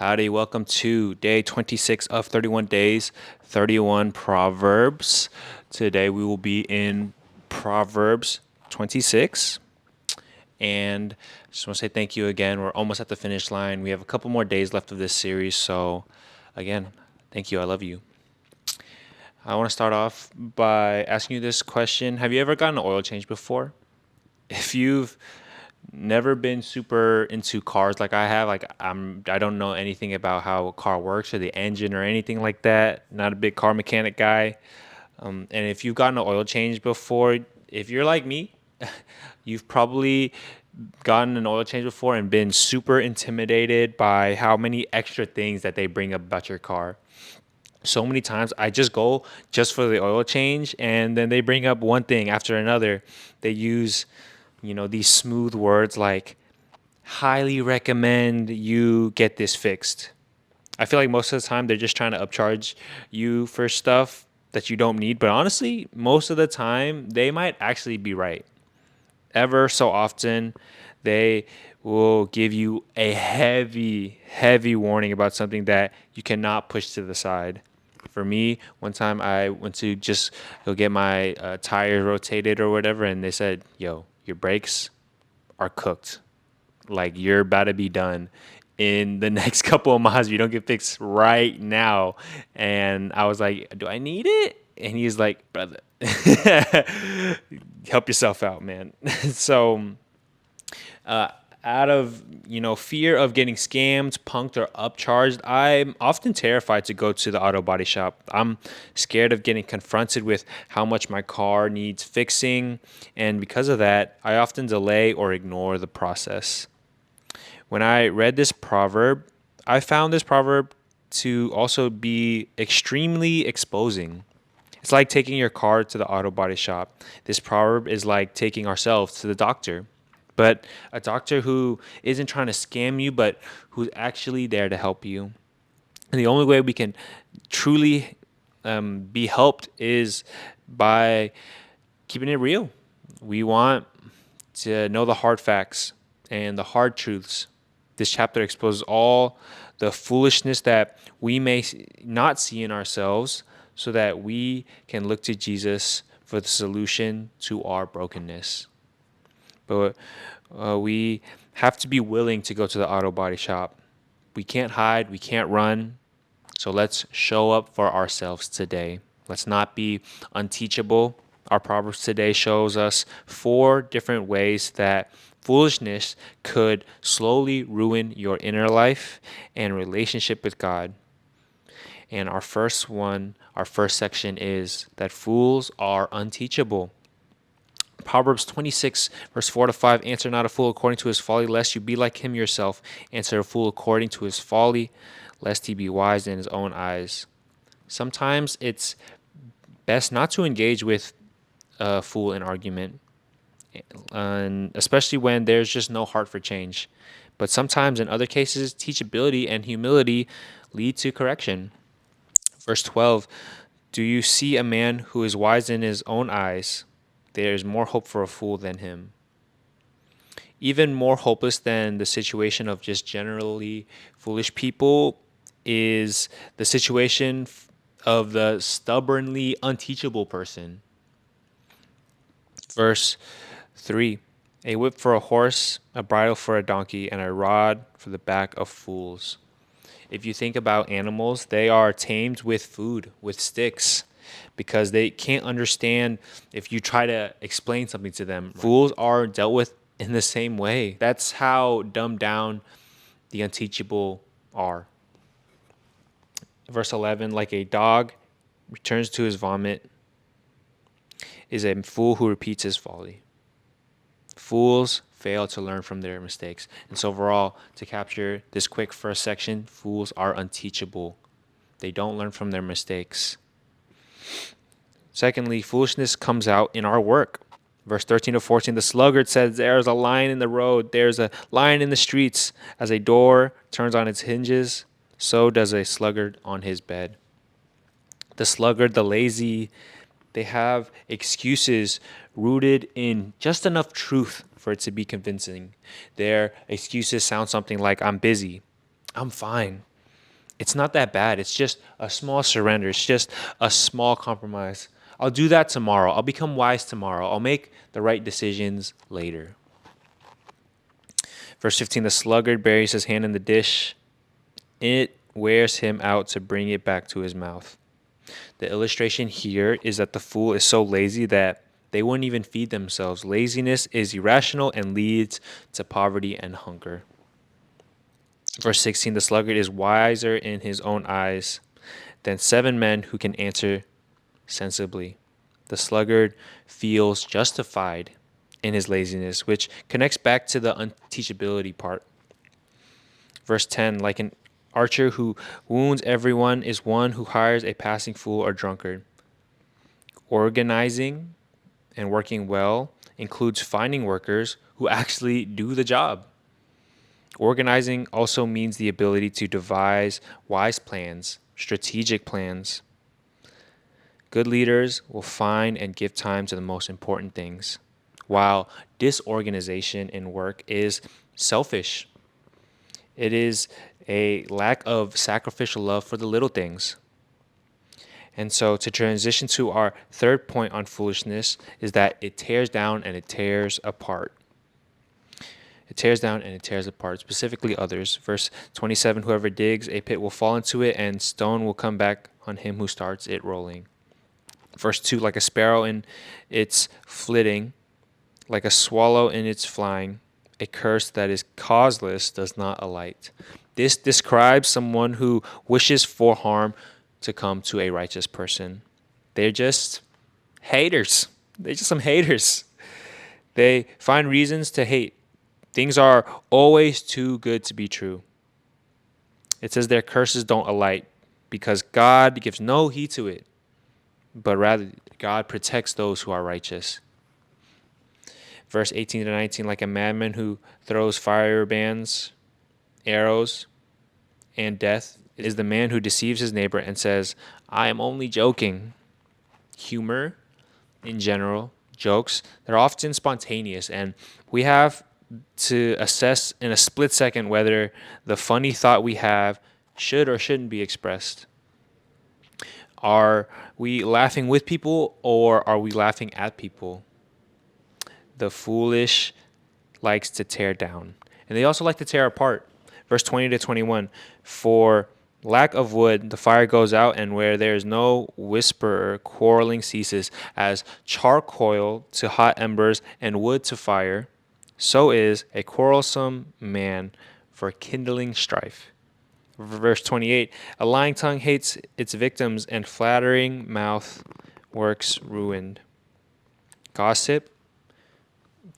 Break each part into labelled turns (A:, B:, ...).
A: Howdy, welcome to day 26 of 31 days, 31 Proverbs. Today we will be in Proverbs 26. And just want to say thank you again. We're almost at the finish line. We have a couple more days left of this series. So, again, thank you. I love you. I want to start off by asking you this question. Have you ever gotten an oil change before? If you've never been super into cars like I have, I don't know anything about how a car works or the engine or anything like that. Not a big car mechanic guy. And if you've gotten an oil change before, if you're like me, you've probably gotten an oil change before and been super intimidated by how many extra things that they bring up about your car. So many times I just go just for the oil change, and then they bring up one thing after another. They use, these smooth words like highly recommend you get this fixed. I feel like most of the time they're just trying to upcharge you for stuff that you don't need, but honestly, most of the time they might actually be right. Ever so often, they will give you a heavy, heavy warning about something that you cannot push to the side. For me, one time I went to just go get my tires rotated or whatever, and they said, "Yo, your brakes are cooked. Like you're about to be done in the next couple of miles. You don't get fixed right now." And I was like, "Do I need it?" And he's like, "Brother, help yourself out, man." So uh, out of fear of getting scammed, punked, or upcharged, I'm often terrified to go to the auto body shop. I'm scared of getting confronted with how much my car needs fixing, and because of that, I often delay or ignore the process. When I read this proverb, I found this proverb to also be extremely exposing. It's like taking your car to the auto body shop. This proverb is like taking ourselves to the doctor, but a doctor who isn't trying to scam you, but who's actually there to help you. And the only way we can truly be helped is by keeping it real. We want to know the hard facts and the hard truths. This chapter exposes all the foolishness that we may not see in ourselves so that we can look to Jesus for the solution to our brokenness. But we have to be willing to go to the auto body shop. We can't hide, we can't run. So let's show up for ourselves today. Let's not be unteachable. Our Proverbs today shows us 4 different ways that foolishness could slowly ruin your inner life and relationship with God. And our first section is that fools are unteachable. Proverbs 26, verse 4 to 5. Answer not a fool according to his folly, lest you be like him yourself. Answer a fool according to his folly, lest he be wise in his own eyes. Sometimes it's best not to engage with a fool in argument, and especially when there's just no heart for change. But sometimes, in other cases, teachability and humility lead to correction. Verse 12. Do you see a man who is wise in his own eyes? There is more hope for a fool than him. Even more hopeless than the situation of just generally foolish people is the situation of the stubbornly unteachable person. Verse 3. A whip for a horse, a bridle for a donkey, and a rod for the back of fools. If you think about animals, they are tamed with food, with sticks, because they can't understand if you try to explain something to them. Fools are dealt with in the same way. That's how dumbed down the unteachable are. Verse 11, like a dog returns to his vomit, is a fool who repeats his folly. Fools fail to learn from their mistakes. And so overall, to capture this quick first section, fools are unteachable. They don't learn from their mistakes. Secondly, foolishness comes out in our work. Verse 13 to 14, the sluggard says, there's a lion in the road, there's a lion in the streets. As a door turns on its hinges, so does a sluggard on his bed. The sluggard, the lazy, they have excuses rooted in just enough truth for it to be convincing. Their excuses sound something like, I'm busy, I'm fine, It's not that bad. It's just a small surrender. It's just a small compromise. I'll do that tomorrow. I'll become wise tomorrow. I'll make the right decisions later. Verse 15, the sluggard buries his hand in the dish. It wears him out to bring it back to his mouth. The illustration here is that the fool is so lazy that they wouldn't even feed themselves. Laziness is irrational and leads to poverty and hunger. Verse 16, the sluggard is wiser in his own eyes than 7 men who can answer sensibly. The sluggard feels justified in his laziness, which connects back to the unteachability part. Verse 10, like an archer who wounds everyone is one who hires a passing fool or drunkard. Organizing and working well includes finding workers who actually do the job. Organizing also means the ability to devise wise plans, strategic plans. Good leaders will find and give time to the most important things, while disorganization in work is selfish. It is a lack of sacrificial love for the little things. And so to transition to our third point on foolishness is that it tears down and it tears apart. It tears down and it tears apart, specifically others. Verse 27, whoever digs a pit will fall into it, and stone will come back on him who starts it rolling. Verse 2, like a sparrow in its flitting, like a swallow in its flying, a curse that is causeless does not alight. This describes someone who wishes for harm to come to a righteous person. They're just haters. They're just some haters. They find reasons to hate. Things are always too good to be true. It says their curses don't alight because God gives no heed to it, but rather God protects those who are righteous. Verse 18 to 19, like a madman who throws fire bands, arrows, and death is the man who deceives his neighbor and says, I am only joking. Humor, in general, jokes, they're often spontaneous, and we have to assess in a split second whether the funny thought we have should or shouldn't be expressed. Are we laughing with people or are we laughing at people? The foolish likes to tear down, and they also like to tear apart. Verse 20 to 21, for lack of wood, the fire goes out, and where there is no whisperer, quarreling ceases. As charcoal to hot embers and wood to fire, so is a quarrelsome man for kindling strife. Verse 28, a lying tongue hates its victims, and flattering mouth works ruin. Gossip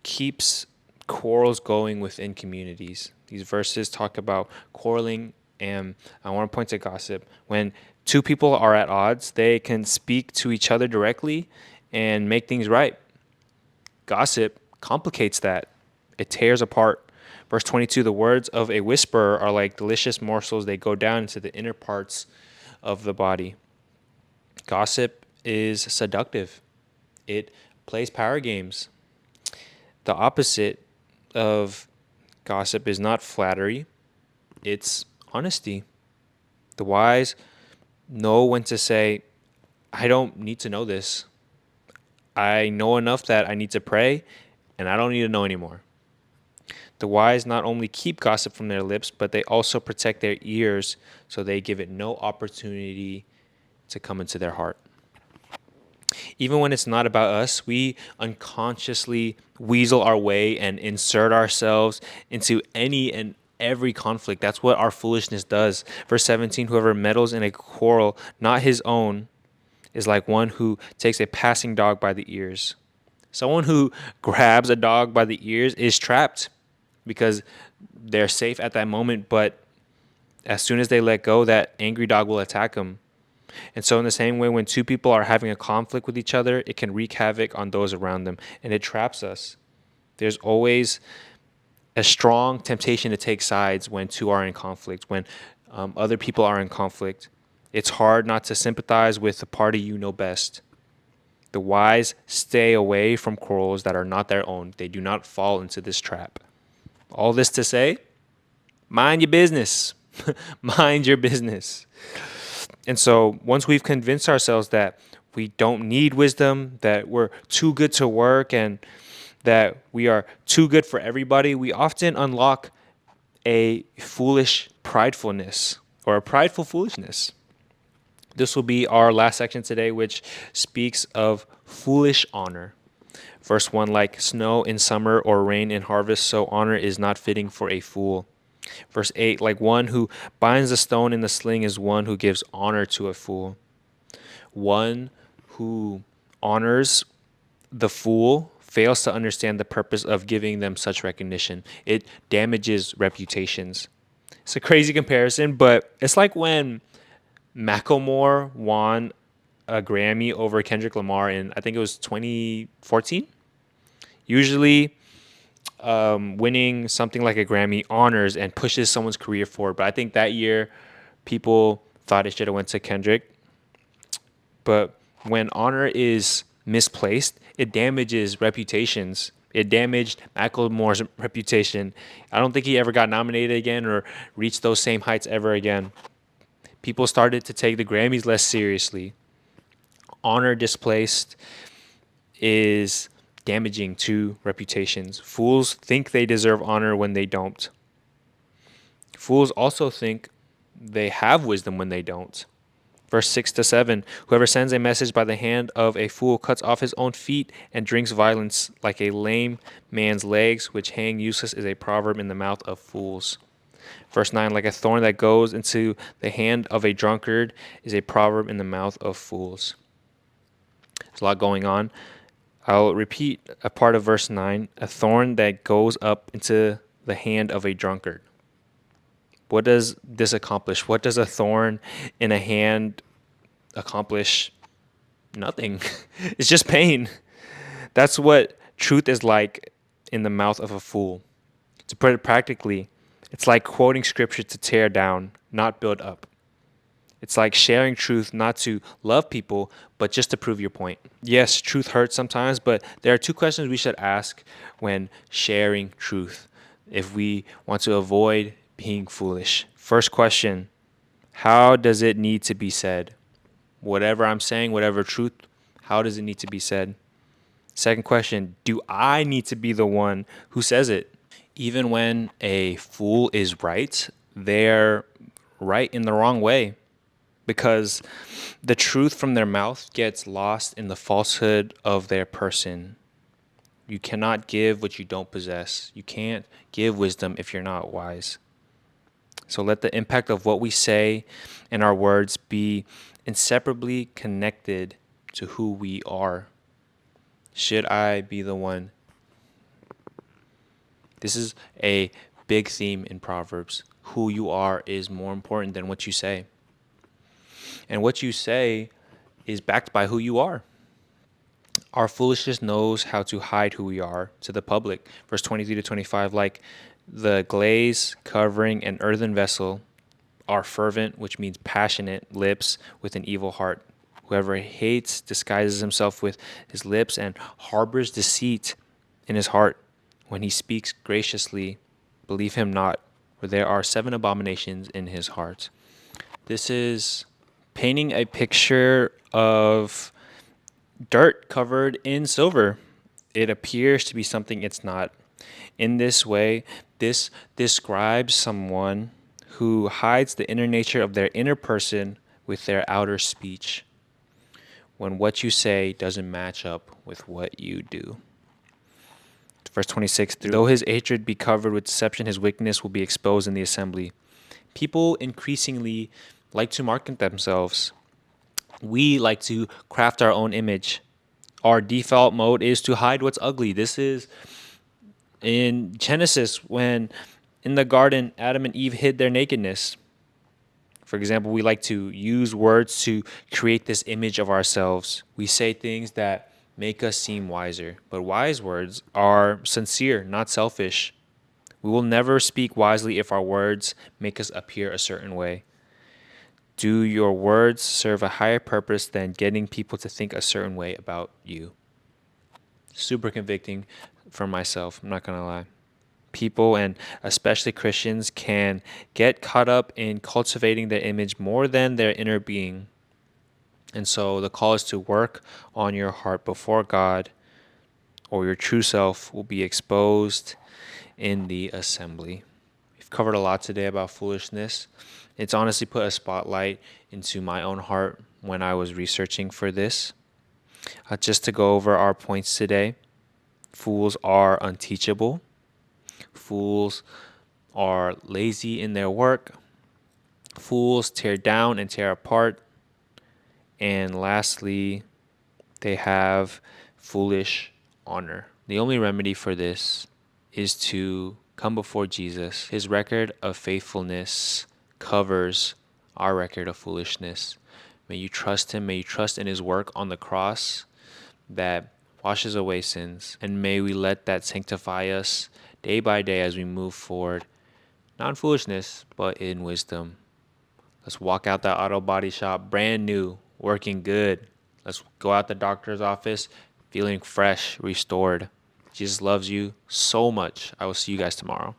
A: keeps quarrels going within communities. These verses talk about quarreling, and I want to point to gossip. When two people are at odds, they can speak to each other directly and make things right. Gossip complicates that. It tears apart. Verse 22, the words of a whisperer are like delicious morsels. They go down into the inner parts of the body. Gossip is seductive. It plays power games. The opposite of gossip is not flattery. It's honesty. The wise know when to say, I don't need to know this. I know enough that I need to pray, and I don't need to know anymore. The wise not only keep gossip from their lips, but they also protect their ears so they give it no opportunity to come into their heart. Even when it's not about us, we unconsciously weasel our way and insert ourselves into any and every conflict. That's what our foolishness does. Verse 17, whoever meddles in a quarrel not his own is like one who takes a passing dog by the ears. Someone who grabs a dog by the ears is trapped because they're safe at that moment, but as soon as they let go, that angry dog will attack them. And so in the same way, when two people are having a conflict with each other, it can wreak havoc on those around them, and it traps us. There's always a strong temptation to take sides when two are in conflict, when other people are in conflict. It's hard not to sympathize with the party you know best. The wise stay away from quarrels that are not their own. They do not fall into this trap. All this to say, mind your business. Mind your business. And so once we've convinced ourselves that we don't need wisdom, that we're too good to work, and that we are too good for everybody, we often unlock a foolish pridefulness or a prideful foolishness. This will be our last section today, which speaks of foolish honor. Verse 1, like snow in summer or rain in harvest, so honor is not fitting for a fool. Verse 8, like one who binds a stone in the sling is one who gives honor to a fool. One who honors the fool fails to understand the purpose of giving them such recognition. It damages reputations. It's a crazy comparison, but it's like when Macklemore won a Grammy over Kendrick Lamar in, I think it was 2014. Usually, winning something like a Grammy honors and pushes someone's career forward. But I think that year, people thought it should have went to Kendrick. But when honor is misplaced, it damages reputations. It damaged Macklemore's reputation. I don't think he ever got nominated again or reached those same heights ever again. People started to take the Grammys less seriously. Honor displaced is damaging to reputations. Fools think they deserve honor when they don't. Fools also think they have wisdom when they don't. Verse 6 to 7, whoever sends a message by the hand of a fool cuts off his own feet and drinks violence like a lame man's legs, which hang useless is a proverb in the mouth of fools. Verse 9, like a thorn that goes into the hand of a drunkard is a proverb in the mouth of fools. There's a lot going on. I'll repeat a part of verse 9, a thorn that goes up into the hand of a drunkard. What does this accomplish? What does a thorn in a hand accomplish? Nothing. It's just pain. That's what truth is like in the mouth of a fool. To put it practically, it's like quoting scripture to tear down, not build up. It's like sharing truth not to love people, but just to prove your point. Yes, truth hurts sometimes, but there are two questions we should ask when sharing truth if we want to avoid being foolish. First question, how does it need to be said? Whatever I'm saying, whatever truth, how does it need to be said? Second question, do I need to be the one who says it? Even when a fool is right, they're right in the wrong way because the truth from their mouth gets lost in the falsehood of their person. You cannot give what you don't possess. You can't give wisdom if you're not wise. So let the impact of what we say and our words be inseparably connected to who we are. Should I be the one? This is a big theme in Proverbs. Who you are is more important than what you say. And what you say is backed by who you are. Our foolishness knows how to hide who we are to the public. Verse 23 to 25, like the glaze covering an earthen vessel are fervent, which means passionate, lips with an evil heart. Whoever hates disguises himself with his lips and harbors deceit in his heart. When he speaks graciously, believe him not, for there are 7 abominations in his heart. This is painting a picture of dirt covered in silver. It appears to be something it's not. In this way, this describes someone who hides the inner nature of their inner person with their outer speech, when what you say doesn't match up with what you do. Verse 26, though his hatred be covered with deception, his wickedness will be exposed in the assembly. People increasingly like to market themselves. We like to craft our own image. Our default mode is to hide what's ugly. This is in Genesis when in the garden Adam and Eve hid their nakedness. For example, we like to use words to create this image of ourselves. We say things that make us seem wiser, but wise words are sincere, not selfish. We will never speak wisely if our words make us appear a certain way. Do your words serve a higher purpose than getting people to think a certain way about you? Super convicting for myself, I'm not going to lie. People, and especially Christians, can get caught up in cultivating their image more than their inner being. And so the call is to work on your heart before God, or your true self will be exposed in the assembly. We've covered a lot today about foolishness. It's honestly put a spotlight into my own heart when I was researching for this. Just to go over our points today: fools are unteachable, fools are lazy in their work, fools tear down and tear apart, and lastly, they have foolish honor. The only remedy for this is to come before Jesus. His record of faithfulness covers our record of foolishness. May you trust him. May you trust in his work on the cross that washes away sins. And may we let that sanctify us day by day as we move forward, not in foolishness, but in wisdom. Let's walk out that auto body shop brand new, working good. Let's go out the doctor's office feeling fresh, restored. Jesus loves you so much. I will see you guys tomorrow.